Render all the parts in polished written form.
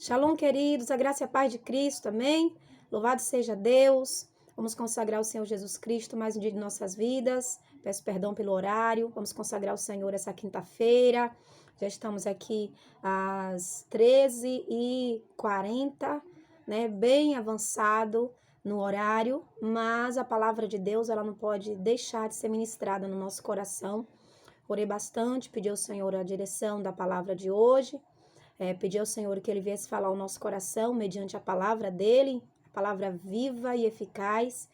Shalom, queridos, a graça e a paz de Cristo, amém? Louvado seja Deus. Vamos consagrar o Senhor Jesus Cristo mais um dia de nossas vidas. Peço perdão pelo horário. Vamos consagrar o Senhor essa quinta-feira. Já estamos aqui às 13h40, né? Bem avançado no horário, mas a palavra de Deus, ela não pode deixar de ser ministrada no nosso coração. Orei bastante, pedi ao Senhor a direção da palavra de hoje. Pedir ao Senhor que Ele viesse falar ao nosso coração mediante a palavra dEle, a palavra viva e eficaz,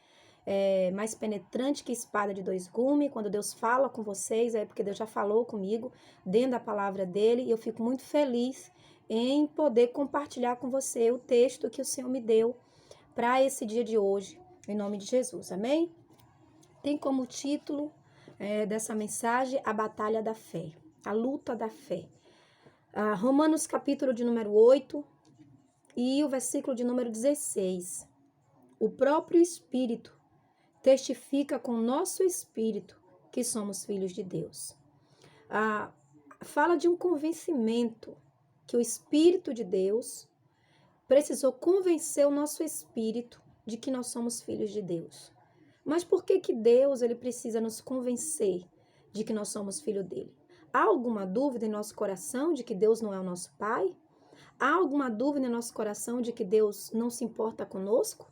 mais penetrante que espada de dois gumes. Quando Deus fala com vocês, é porque Deus já falou comigo dentro da palavra dEle, e eu fico muito feliz em poder compartilhar com você o texto que o Senhor me deu para esse dia de hoje, em nome de Jesus, amém? Tem como título dessa mensagem a batalha da fé, a luta da fé. Romanos capítulo de número 8 e o versículo de número 16. O próprio Espírito testifica com o nosso espírito que somos filhos de Deus. Fala de um convencimento que o Espírito de Deus precisou convencer o nosso espírito de que nós somos filhos de Deus. Mas por que Deus ele precisa nos convencer de que nós somos filhos dele? Há alguma dúvida em nosso coração de que Deus não é o nosso Pai? Há alguma dúvida em nosso coração de que Deus não se importa conosco?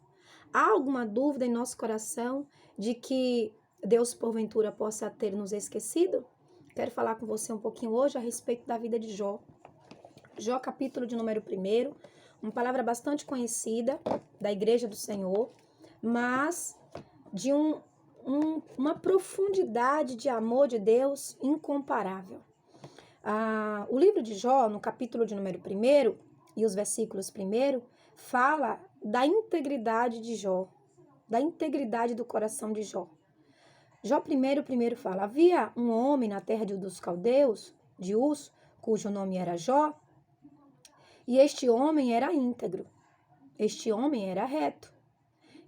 Há alguma dúvida em nosso coração de que Deus, porventura, possa ter nos esquecido? Quero falar com você um pouquinho hoje a respeito da vida de Jó. Jó, capítulo de número 1, uma palavra bastante conhecida da Igreja do Senhor, mas de uma profundidade de amor de Deus incomparável. O livro de Jó, no capítulo de número 1 e os versículos 1, fala da integridade de Jó, da integridade do coração de Jó. Jó primeiro fala: havia um homem na terra dos caldeus, de Uz, cujo nome era Jó, e este homem era íntegro, este homem era reto,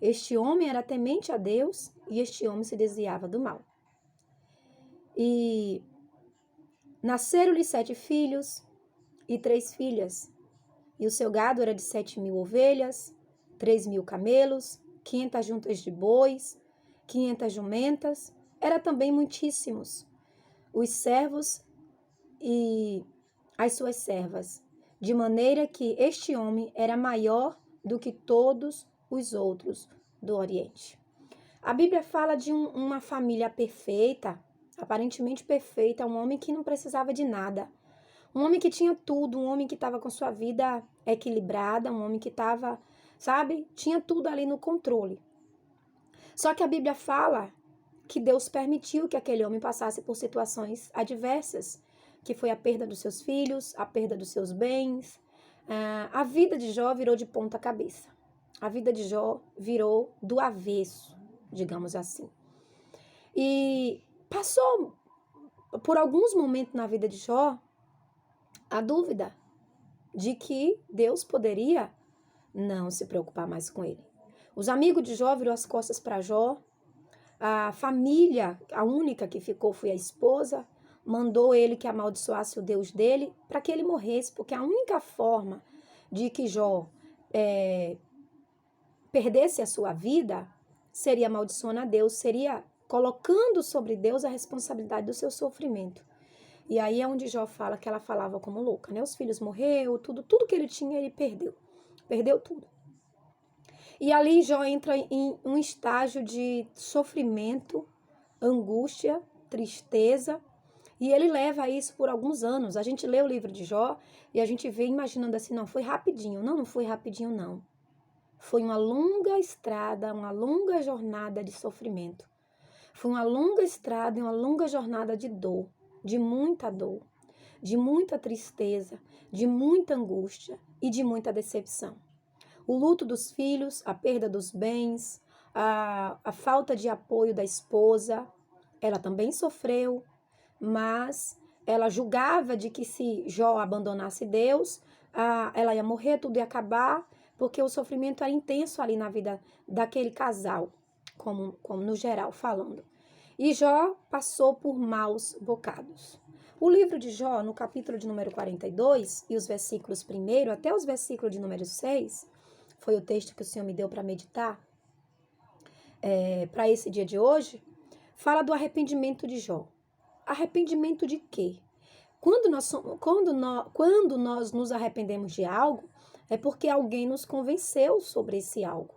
este homem era temente a Deus, e este homem se desviava do mal. E nasceram-lhe 7 filhos e 3 filhas, e o seu gado era de 7.000 ovelhas, 3.000 camelos, 500 juntas de bois, 500 jumentas, era também muitíssimos os servos e as suas servas, de maneira que este homem era maior do que todos os outros do Oriente. A Bíblia fala de uma família perfeita, aparentemente perfeita, um homem que não precisava de nada, um homem que tinha tudo, um homem que estava com sua vida equilibrada, um homem que estava, tinha tudo ali no controle. Só que a Bíblia fala que Deus permitiu que aquele homem passasse por situações adversas, que foi a perda dos seus filhos, a perda dos seus bens. A vida de Jó virou de ponta cabeça. A vida de Jó virou do avesso, digamos assim. E passou por alguns momentos na vida de Jó a dúvida de que Deus poderia não se preocupar mais com ele. Os amigos de Jó viram as costas para Jó. A família, a única que ficou foi a esposa, mandou ele que amaldiçoasse o Deus dele para que ele morresse, porque a única forma de que Jó perdesse a sua vida seria amaldiçoando a Deus, seria colocando sobre Deus a responsabilidade do seu sofrimento. E aí é onde Jó fala que ela falava como louca, né? Os filhos morreram, tudo que ele tinha ele perdeu tudo. E ali Jó entra em um estágio de sofrimento, angústia, tristeza, e ele leva isso por alguns anos. A gente lê o livro de Jó e a gente vê imaginando assim, não, foi rapidinho. Não foi rapidinho, não. Foi uma longa estrada, uma longa jornada de sofrimento. Foi uma longa estrada e uma longa jornada de dor, de muita tristeza, de muita angústia e de muita decepção. O luto dos filhos, a perda dos bens, a falta de apoio da esposa, ela também sofreu, mas ela julgava de que se Jó abandonasse Deus, ela ia morrer, tudo ia acabar, porque o sofrimento era intenso ali na vida daquele casal, como no geral falando. E Jó passou por maus bocados. O livro de Jó, no capítulo de número 42, e os versículos 1 até os versículos de número 6, foi o texto que o Senhor me deu para meditar, para esse dia de hoje, fala do arrependimento de Jó. Arrependimento de quê? Quando nós nos arrependemos de algo, é porque alguém nos convenceu sobre esse algo.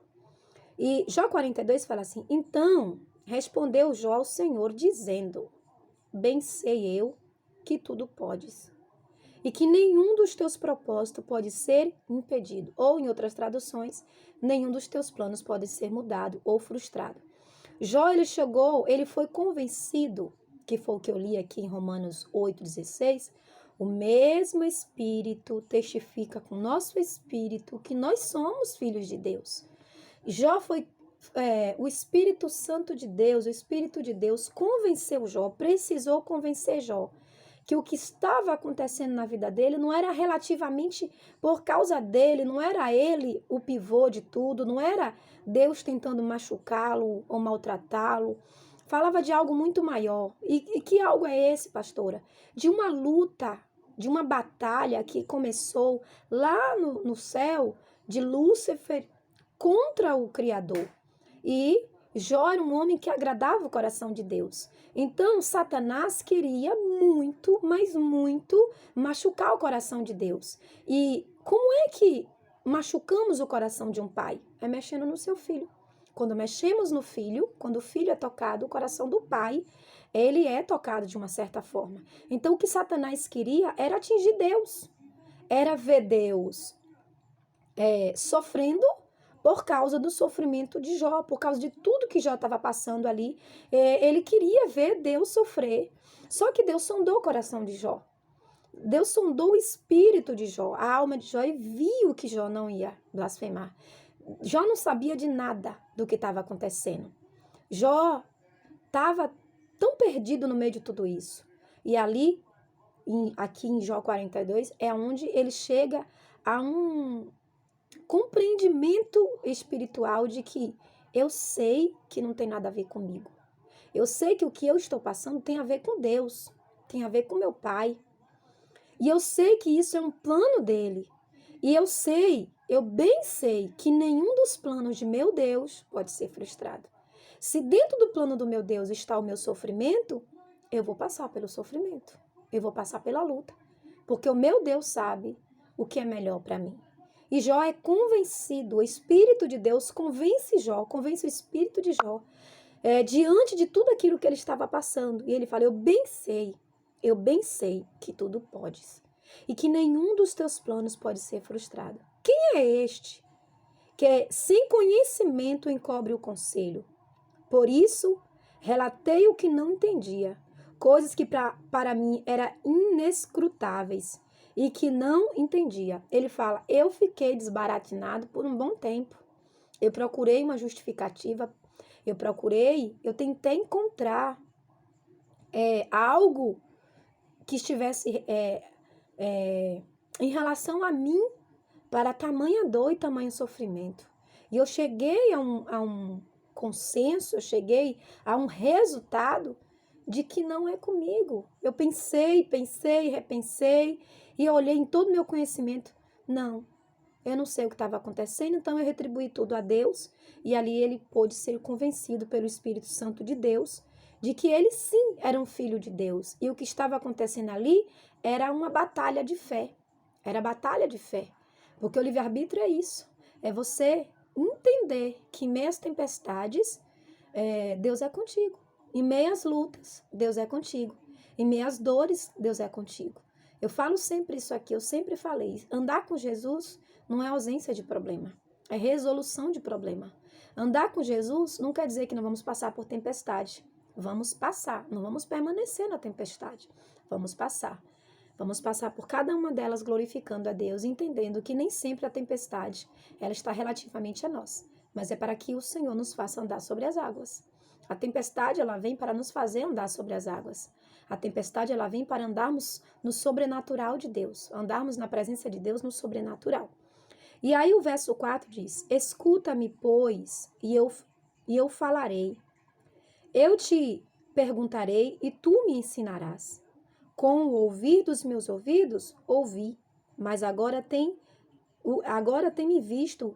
E Jó 42 fala assim: então respondeu Jó ao Senhor, dizendo: bem sei eu que tudo podes, e que nenhum dos teus propósitos pode ser impedido. Ou, em outras traduções, nenhum dos teus planos pode ser mudado ou frustrado. Jó, ele foi convencido, que foi o que eu li aqui em Romanos 8,16, o mesmo Espírito testifica com o nosso Espírito que nós somos filhos de Deus. Jó foi, o Espírito Santo de Deus, o Espírito de Deus convenceu Jó, precisou convencer Jó, que o que estava acontecendo na vida dele não era relativamente por causa dele, não era ele o pivô de tudo, não era Deus tentando machucá-lo ou maltratá-lo. Falava de algo muito maior. E que algo é esse, pastora? De uma luta, de uma batalha que começou lá no céu, de Lúcifer contra o Criador. E Jó era um homem que agradava o coração de Deus. Então, Satanás queria muito, mas muito, machucar o coração de Deus. E como é que machucamos o coração de um pai? É mexendo no seu filho. Quando mexemos no filho, quando o filho é tocado, o coração do pai, ele é tocado de uma certa forma. Então, o que Satanás queria era atingir Deus. Era ver Deus sofrendo por causa do sofrimento de Jó, por causa de tudo que Jó estava passando ali. Ele queria ver Deus sofrer. Só que Deus sondou o coração de Jó. Deus sondou o espírito de Jó, a alma de Jó, e viu que Jó não ia blasfemar. Jó não sabia de nada do que estava acontecendo. Jó estava tão perdido no meio de tudo isso. E ali, aqui em Jó 42, é onde ele chega a um compreendimento espiritual de que eu sei que não tem nada a ver comigo. Eu sei que o que eu estou passando tem a ver com Deus, tem a ver com meu Pai. E eu sei que isso é um plano dele. E eu bem sei que nenhum dos planos de meu Deus pode ser frustrado. Se dentro do plano do meu Deus está o meu sofrimento, eu vou passar pelo sofrimento. Eu vou passar pela luta. Porque o meu Deus sabe o que é melhor para mim. E Jó é convencido, o Espírito de Deus convence Jó, convence o Espírito de Jó, diante de tudo aquilo que ele estava passando. E ele fala: eu bem sei que tudo podes, e que nenhum dos teus planos pode ser frustrado. Quem é este que sem conhecimento encobre o conselho? Por isso, relatei o que não entendia, coisas que para mim eram inescrutáveis e que não entendia. Ele fala: eu fiquei desbaratinado por um bom tempo. Eu procurei uma justificativa, eu tentei encontrar algo que estivesse em relação a mim para tamanha dor e tamanho sofrimento. E eu cheguei a um consenso, eu cheguei a um resultado de que não é comigo. Eu pensei, repensei e eu olhei em todo o meu conhecimento. Não, eu não sei o que estava acontecendo, então eu retribuí tudo a Deus e ali ele pôde ser convencido pelo Espírito Santo de Deus de que ele sim era um filho de Deus. E o que estava acontecendo ali era uma batalha de fé. Era batalha de fé. Porque o livre-arbítrio é isso. É você entender que em meio às tempestades, Deus é contigo. Em meio às lutas, Deus é contigo. Em meio às dores, Deus é contigo. Eu falo sempre isso aqui, eu sempre falei. Andar com Jesus não é ausência de problema, é resolução de problema. Andar com Jesus não quer dizer que não vamos passar por tempestade. Vamos passar, não vamos permanecer na tempestade. Vamos passar. Vamos passar por cada uma delas glorificando a Deus, entendendo que nem sempre a tempestade ela está relativamente a nós, mas é para que o Senhor nos faça andar sobre as águas. A tempestade ela vem para nos fazer andar sobre as águas. A tempestade ela vem para andarmos no sobrenatural de Deus, andarmos na presença de Deus no sobrenatural. E aí o verso 4 diz: escuta-me, pois, e eu falarei. Eu te perguntarei e tu me ensinarás. Com o ouvir dos meus ouvidos, ouvi, mas agora tem me visto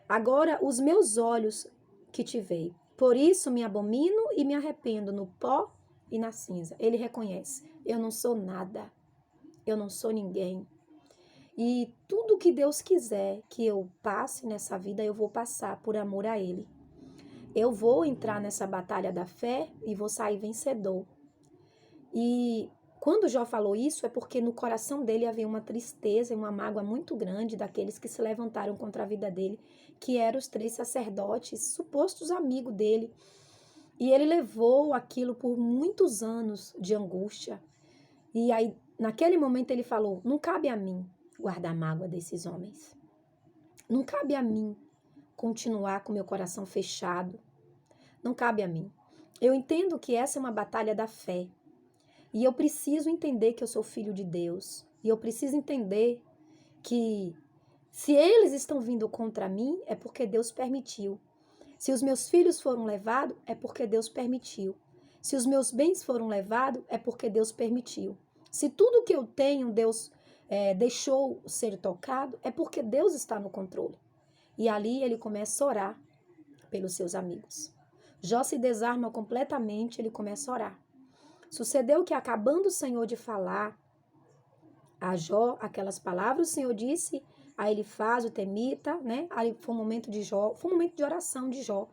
agora os meus olhos que te veem. Por isso me abomino e me arrependo no pó e na cinza. Ele reconhece, eu não sou nada, eu não sou ninguém. E tudo que Deus quiser que eu passe nessa vida, eu vou passar por amor a Ele. Eu vou entrar nessa batalha da fé e vou sair vencedor. E quando Jó falou isso, é porque no coração dele havia uma tristeza e uma mágoa muito grande daqueles que se levantaram contra a vida dele, que eram os 3 sacerdotes, supostos amigos dele. E ele levou aquilo por muitos anos de angústia. E aí, naquele momento, ele falou: não cabe a mim guardar mágoa desses homens. Não cabe a mim continuar com meu coração fechado. Não cabe a mim. Eu entendo que essa é uma batalha da fé. E eu preciso entender que eu sou filho de Deus. E eu preciso entender que se eles estão vindo contra mim, é porque Deus permitiu. Se os meus filhos foram levados, é porque Deus permitiu. Se os meus bens foram levados, é porque Deus permitiu. Se tudo que eu tenho, Deus deixou ser tocado, é porque Deus está no controle. E ali ele começa a orar pelos seus amigos. Jó se desarma completamente, ele começa a orar. Sucedeu que, acabando o Senhor de falar a Jó aquelas palavras, o Senhor disse a Elifaz, o temita, né? Aí foi um momento de Jó, foi um momento de oração de Jó,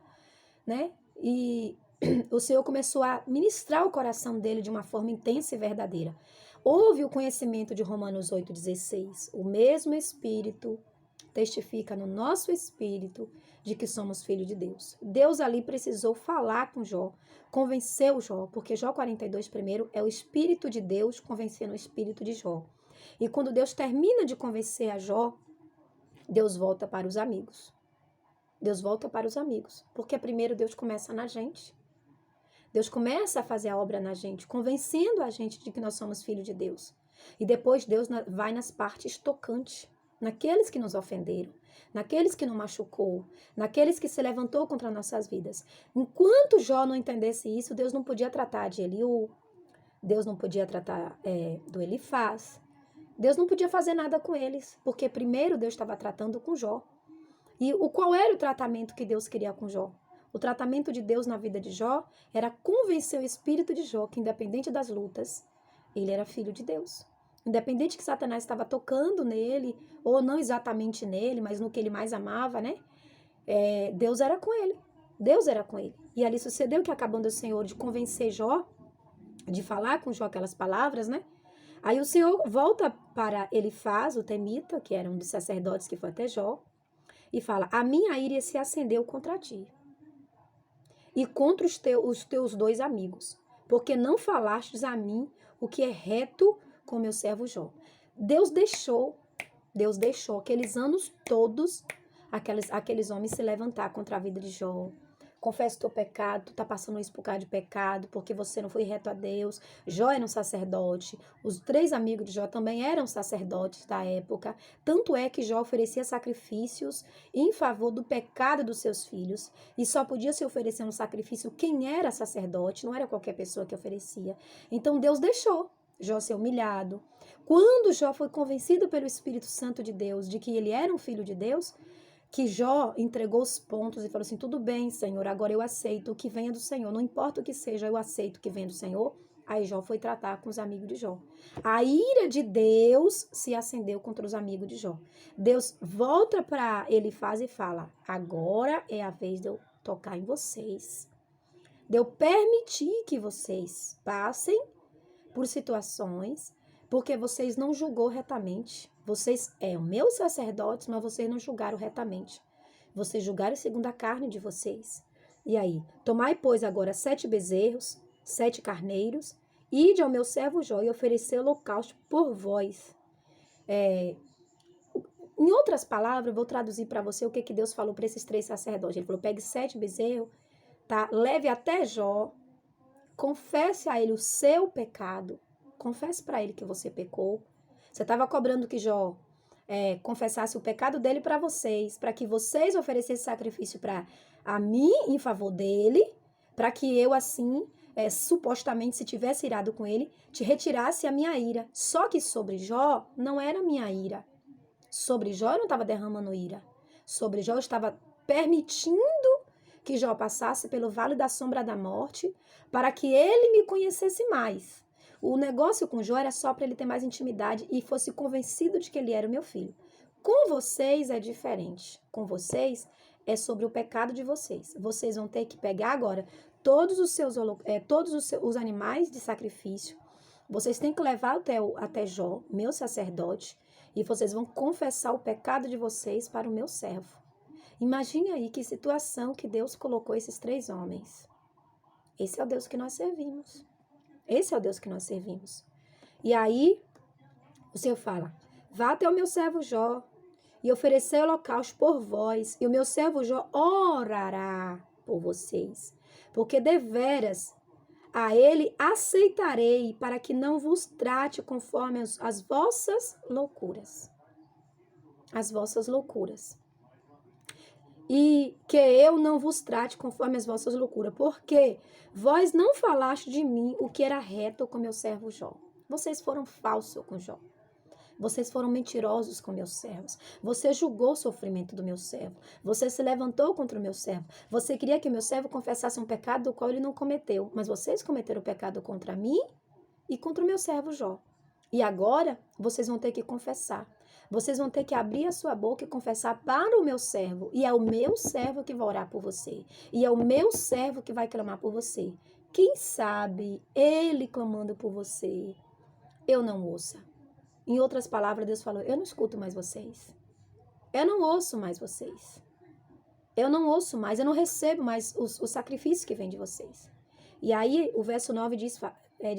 né? E o Senhor começou a ministrar o coração dele de uma forma intensa e verdadeira. Houve o conhecimento de Romanos 8,16. O mesmo Espírito testifica no nosso espírito de que somos filhos de Deus. Deus ali precisou falar com Jó, convenceu Jó, porque Jó 42 primeiro é o Espírito de Deus convencendo o Espírito de Jó. E quando Deus termina de convencer a Jó, Deus volta para os amigos. Deus volta para os amigos, porque primeiro Deus começa na gente. Deus começa a fazer a obra na gente, convencendo a gente de que nós somos filhos de Deus. E depois Deus vai nas partes tocantes, naqueles que nos ofenderam, naqueles que nos machucou, naqueles que se levantou contra nossas vidas. Enquanto Jó não entendesse isso, Deus não podia tratar de Eliú, Deus não podia tratar do Elifaz, Deus não podia fazer nada com eles, porque primeiro Deus estava tratando com Jó. E qual era o tratamento que Deus queria com Jó? O tratamento de Deus na vida de Jó era convencer o espírito de Jó que, independente das lutas, ele era filho de Deus. Independente que Satanás estava tocando nele, ou não exatamente nele, mas no que ele mais amava, né? Deus era com ele. Deus era com ele. E ali sucedeu que, acabando o Senhor de convencer Jó, de falar com Jó aquelas palavras, né? Aí o Senhor volta para Elifaz, o temita, que era um dos sacerdotes que foi até Jó, e fala: a minha ira se acendeu contra ti e contra os teus 2 amigos, porque não falastes a mim o que é reto com meu servo Jó. Deus deixou aqueles anos todos, aqueles homens se levantar contra a vida de Jó. Confessa o teu pecado, tu tá passando isso por causa de pecado, porque você não foi reto a Deus. Jó era um sacerdote, os 3 amigos de Jó também eram sacerdotes da época, tanto é que Jó oferecia sacrifícios em favor do pecado dos seus filhos, e só podia se oferecer um sacrifício quem era sacerdote, não era qualquer pessoa que oferecia. Então Deus deixou Jó ser humilhado. Quando Jó foi convencido pelo Espírito Santo de Deus de que ele era um filho de Deus, que Jó entregou os pontos e falou assim: tudo bem, Senhor, agora eu aceito o que venha do Senhor, não importa o que seja, eu aceito o que venha do Senhor. Aí Jó foi tratar com os amigos de Jó. A ira de Deus se acendeu contra os amigos de Jó. Deus volta para Elifaz e fala: agora é a vez de eu tocar em vocês, de eu permitir que vocês passem por situações, porque vocês não julgou retamente. Vocês meus sacerdotes, mas vocês não julgaram retamente. Vocês julgaram segundo a carne de vocês. E aí, tomai, pois, agora 7 bezerros, 7 carneiros, ide ao meu servo Jó e oferecer holocausto por vós. Em outras palavras, eu vou traduzir para você o que Deus falou para esses 3 sacerdotes. Ele falou: pegue 7 bezerros, tá? Leve até Jó, confesse a ele o seu pecado, confesse para ele que você pecou. Você estava cobrando que Jó confessasse o pecado dele para vocês, para que vocês oferecessem sacrifício a mim em favor dele, para que eu assim supostamente, se tivesse irado com ele, te retirasse a minha ira. Só que sobre Jó não era minha ira. Sobre Jó eu não estava derramando ira. Sobre Jó eu estava permitindo que Jó passasse pelo vale da sombra da morte para que ele me conhecesse mais. O negócio com Jó era só para ele ter mais intimidade e fosse convencido de que ele era o meu filho. Com vocês é diferente. Com vocês é sobre o pecado de vocês. Vocês vão ter que pegar agora todos os animais de sacrifício. Vocês têm que levar até Jó, meu sacerdote, e vocês vão confessar o pecado de vocês para o meu servo. Imagine aí que situação que Deus colocou esses 3 homens. Esse é o Deus que nós servimos. Esse é o Deus que nós servimos. E aí, o Senhor fala, vá até o meu servo Jó e oferecer holocausto por vós, e o meu servo Jó orará por vocês, porque deveras a ele aceitarei, para que não vos trate conforme as vossas loucuras. As vossas loucuras. E que eu não vos trate conforme as vossas loucuras, porque vós não falaste de mim o que era reto com meu servo Jó. Vocês foram falsos com Jó. Vocês foram mentirosos com meus servos. Você julgou o sofrimento do meu servo. Você se levantou contra o meu servo. Você queria que o meu servo confessasse um pecado do qual ele não cometeu. Mas vocês cometeram o pecado contra mim e contra o meu servo Jó. E agora vocês vão ter que confessar. Vocês vão ter que abrir a sua boca e confessar para o meu servo. E é o meu servo que vai orar por você. E é o meu servo que vai clamar por você. Quem sabe ele clamando por você, eu não ouça. Em outras palavras, Deus falou, eu não escuto mais vocês. Eu não ouço mais vocês. Eu não ouço mais, eu não recebo mais os sacrifícios que vêm de vocês. E aí, o verso 9 diz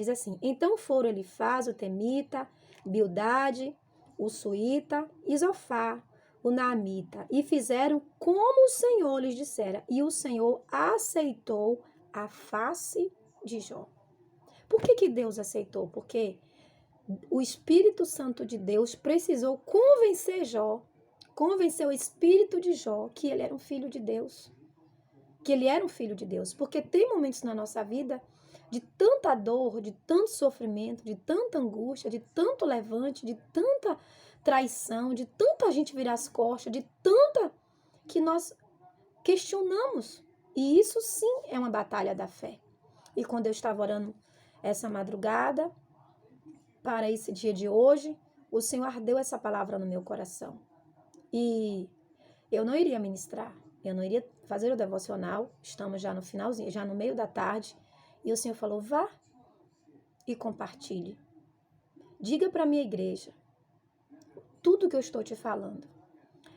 assim, então foram Elifaz, o Temita, Bildade, o Suíta, Isofá, o Naamita, e fizeram como o Senhor lhes dissera, e o Senhor aceitou a face de Jó. Por que Deus aceitou? Porque o Espírito Santo de Deus precisou convencer Jó, convencer o espírito de Jó que ele era um filho de Deus. Que ele era um filho de Deus. Porque tem momentos na nossa vida de tanta dor, de tanto sofrimento, de tanta angústia, de tanto levante, de tanta traição, de tanta gente virar as costas, de tanta que nós questionamos. E isso sim é uma batalha da fé. E quando eu estava orando essa madrugada, para esse dia de hoje, o Senhor ardeu essa palavra no meu coração. E eu não iria ministrar, eu não iria fazer o devocional, estamos já no finalzinho, já no meio da tarde, e o Senhor falou, vá e compartilhe. Diga para a minha igreja tudo que eu estou te falando.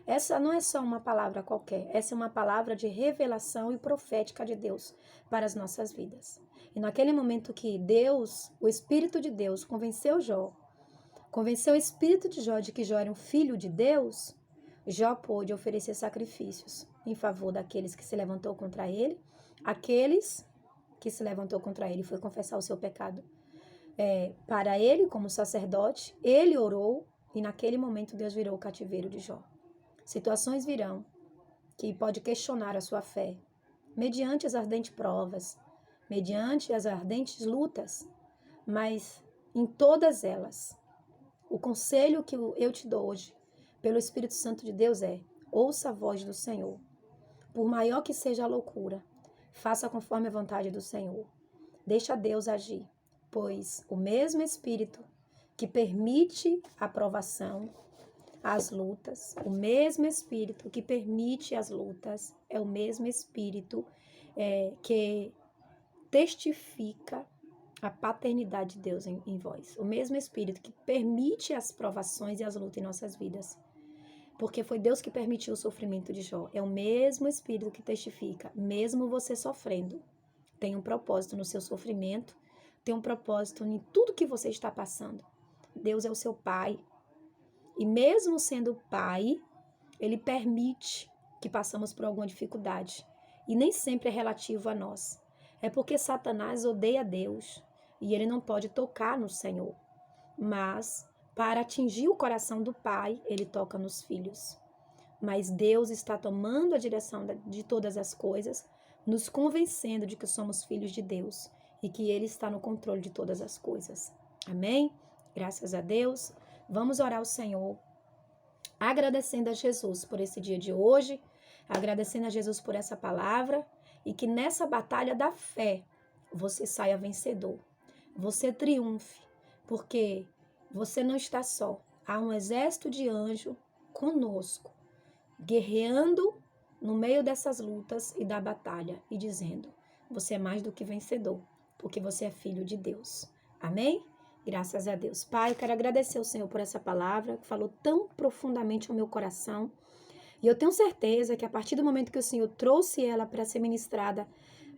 Essa não é só uma palavra qualquer, essa é uma palavra de revelação e profética de Deus para as nossas vidas. E naquele momento que Deus, o Espírito de Deus, convenceu o Espírito de Jó de que Jó era um filho de Deus, Jó pôde oferecer sacrifícios em favor daqueles que se levantou contra ele, aqueles que se levantou contra ele foi confessar o seu pecado. Para ele, como sacerdote, ele orou e naquele momento Deus virou o cativeiro de Jó. Situações virão que pode questionar a sua fé, mediante as ardentes provas, mediante as ardentes lutas, mas em todas elas, o conselho que eu te dou hoje, pelo Espírito Santo de Deus ouça a voz do Senhor. Por maior que seja a loucura, faça conforme a vontade do Senhor. Deixa Deus agir, pois o mesmo Espírito que permite a provação, as lutas, o mesmo Espírito que permite as lutas, é o mesmo Espírito que testifica a paternidade de Deus em vós. O mesmo Espírito que permite as provações e as lutas em nossas vidas. Porque foi Deus que permitiu o sofrimento de Jó. É o mesmo Espírito que testifica, mesmo você sofrendo. Tem um propósito no seu sofrimento, tem um propósito em tudo que você está passando. Deus é o seu Pai. E mesmo sendo Pai, Ele permite que passamos por alguma dificuldade. E nem sempre é relativo a nós. É porque Satanás odeia Deus e ele não pode tocar no Senhor. Mas, para atingir o coração do Pai, ele toca nos filhos. Mas Deus está tomando a direção de todas as coisas, nos convencendo de que somos filhos de Deus e que Ele está no controle de todas as coisas. Amém? Graças a Deus. Vamos orar ao Senhor, agradecendo a Jesus por esse dia de hoje, agradecendo a Jesus por essa palavra e que nessa batalha da fé você saia vencedor, você triunfe, porque você não está só. Há um exército de anjos conosco, guerreando no meio dessas lutas e da batalha e dizendo: você é mais do que vencedor, porque você é filho de Deus. Amém? Graças a Deus. Pai, eu quero agradecer ao Senhor por essa palavra que falou tão profundamente ao meu coração. E eu tenho certeza que a partir do momento que o Senhor trouxe ela para ser ministrada,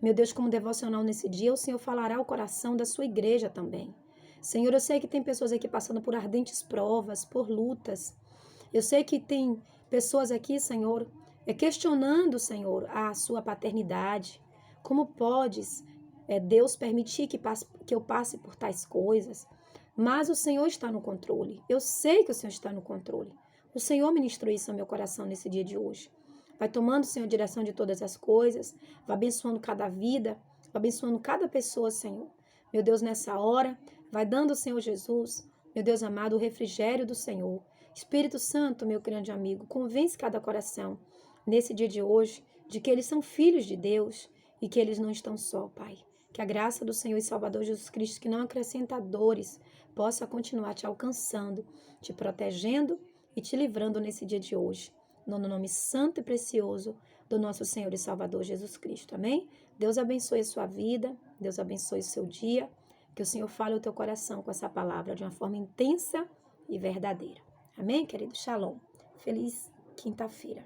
meu Deus, como devocional nesse dia, o Senhor falará ao coração da sua igreja também. Senhor, eu sei que tem pessoas aqui passando por ardentes provas, por lutas. Eu sei que tem pessoas aqui, Senhor, questionando, Senhor, a sua paternidade. Como podes, Deus, permitir que eu passe por tais coisas? Mas o Senhor está no controle. Eu sei que o Senhor está no controle. O Senhor ministrou isso ao meu coração nesse dia de hoje. Vai tomando, Senhor, a direção de todas as coisas. Vai abençoando cada vida. Vai abençoando cada pessoa, Senhor. Meu Deus, nessa hora, vai dando, Senhor Jesus, meu Deus amado, o refrigério do Senhor. Espírito Santo, meu grande amigo, convence cada coração nesse dia de hoje de que eles são filhos de Deus e que eles não estão só, Pai. Que a graça do Senhor e Salvador Jesus Cristo, que não acrescenta dores, possa continuar te alcançando, te protegendo e te livrando nesse dia de hoje. No nome santo e precioso do nosso Senhor e Salvador Jesus Cristo. Amém? Deus abençoe a sua vida, Deus abençoe o seu dia, que o Senhor fale ao teu coração com essa palavra de uma forma intensa e verdadeira. Amém, querido? Shalom. Feliz quinta-feira.